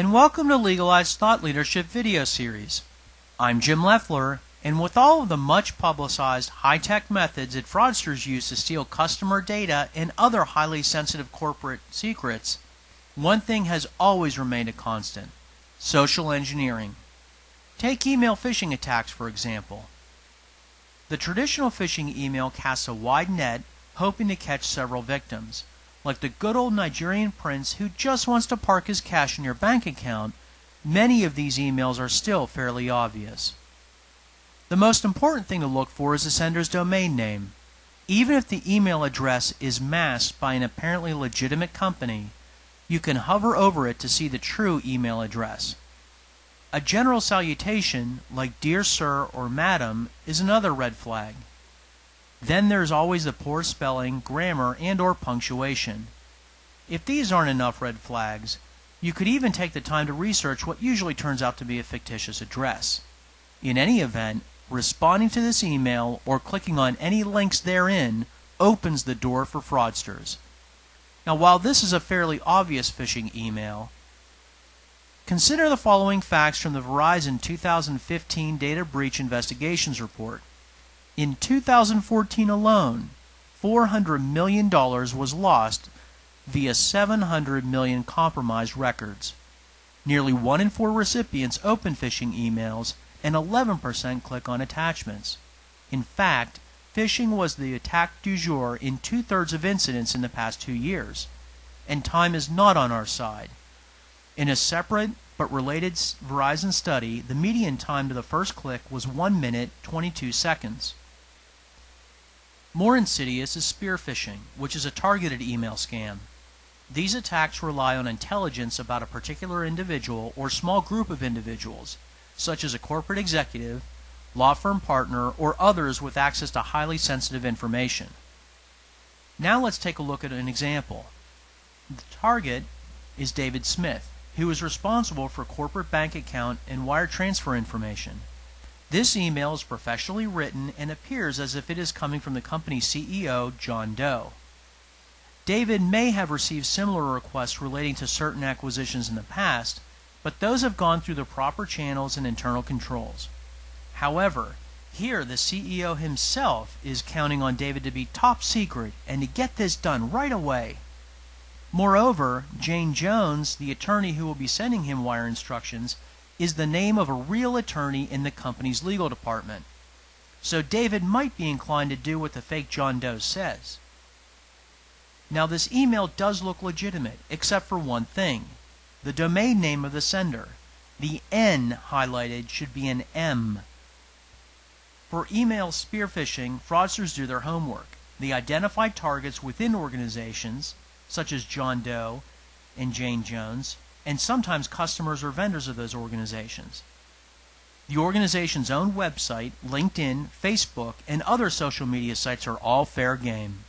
and welcome to Legalized Thought Leadership video series. I'm Jim Leffler, and with all of the much publicized high-tech methods that fraudsters use to steal customer data and other highly sensitive corporate secrets, one thing has always remained a constant: social engineering. Take email phishing attacks, for example. The traditional phishing email casts a wide net, hoping to catch several victims. Like the good old Nigerian prince who just wants to park his cash in your bank account, many of these emails are still fairly obvious. The most important thing to look for is the sender's domain name. Even if the email address is masked by an apparently legitimate company, you can hover over it to see the true email address. A general salutation, like "Dear Sir" or "Madam," is another red flag. Then there's always the poor spelling, grammar, and/or punctuation. If these aren't enough red flags, you could even take the time to research what usually turns out to be a fictitious address. In any event, responding to this email or clicking on any links therein opens the door for fraudsters. Now, while this is a fairly obvious phishing email, consider the following facts from the Verizon 2015 Data Breach Investigations Report. In 2014 alone, $400 million was lost via 700 million compromised records. Nearly 1 in 4 recipients open phishing emails, and 11% click on attachments. In fact, phishing was the attack du jour in 2/3 of incidents in the past 2 years. And time is not on our side. In a separate but related Verizon study, the median time to the first click was 1 minute 22 seconds. More insidious is spear phishing, which is a targeted email scam. These attacks rely on intelligence about a particular individual or small group of individuals, such as a corporate executive, law firm partner, or others with access to highly sensitive information. Now let's take a look at an example. The target is David Smith, who is responsible for corporate bank account and wire transfer information. This email is professionally written and appears as if it is coming from the company's CEO, John Doe. David may have received similar requests relating to certain acquisitions in the past, but those have gone through the proper channels and internal controls. However, here the CEO himself is counting on David to be top secret and to get this done right away. Moreover, Jane Jones, the attorney who will be sending him wire instructions, is the name of a real attorney in the company's legal department. So David might be inclined to do what the fake John Doe says. Now this email does look legitimate, except for one thing: the domain name of the sender. The N highlighted should be an M. For email spear phishing, fraudsters do their homework. They identify targets within organizations, such as John Doe and Jane Jones, and sometimes customers or vendors of those organizations. The organization's own website, LinkedIn, Facebook, and other social media sites are all fair game.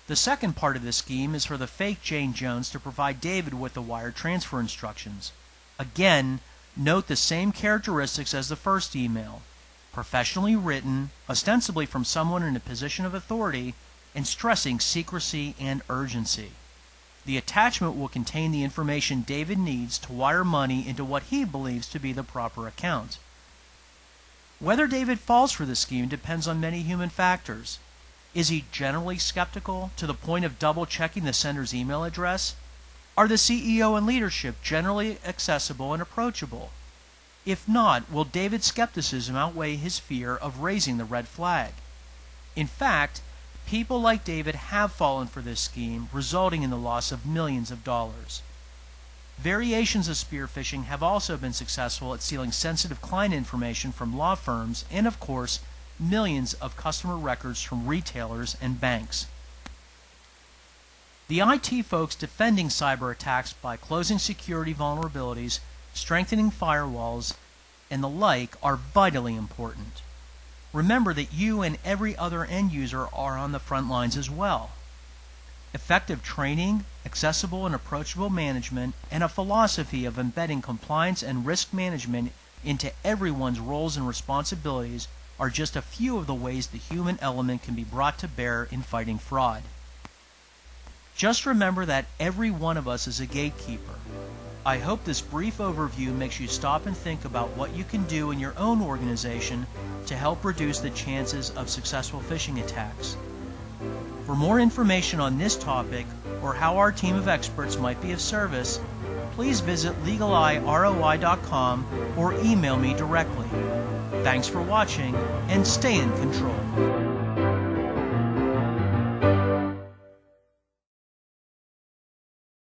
The second part of this scheme is for the fake Jane Jones to provide David with the wire transfer instructions. Again, note the same characteristics as the first email: professionally written, ostensibly from someone in a position of authority, and stressing secrecy and urgency. The attachment will contain the information David needs to wire money into what he believes to be the proper account. Whether David falls for this scheme depends on many human factors. Is he generally skeptical to the point of double-checking the sender's email address? Are the CEO and leadership generally accessible and approachable? If not, will David's skepticism outweigh his fear of raising the red flag? In fact, people like David have fallen for this scheme, resulting in the loss of millions of dollars. Variations of spear phishing have also been successful at stealing sensitive client information from law firms and, of course, millions of customer records from retailers and banks. The IT folks defending cyber attacks by closing security vulnerabilities, strengthening firewalls, and the like are vitally important. Remember that you and every other end user are on the front lines as well. Effective training, accessible and approachable management, and a philosophy of embedding compliance and risk management into everyone's roles and responsibilities are just a few of the ways the human element can be brought to bear in fighting fraud. Just remember that every one of us is a gatekeeper. I hope this brief overview makes you stop and think about what you can do in your own organization to help reduce the chances of successful phishing attacks. For more information on this topic or how our team of experts might be of service, please visit legaliroi.com or email me directly. Thanks for watching, and stay in control.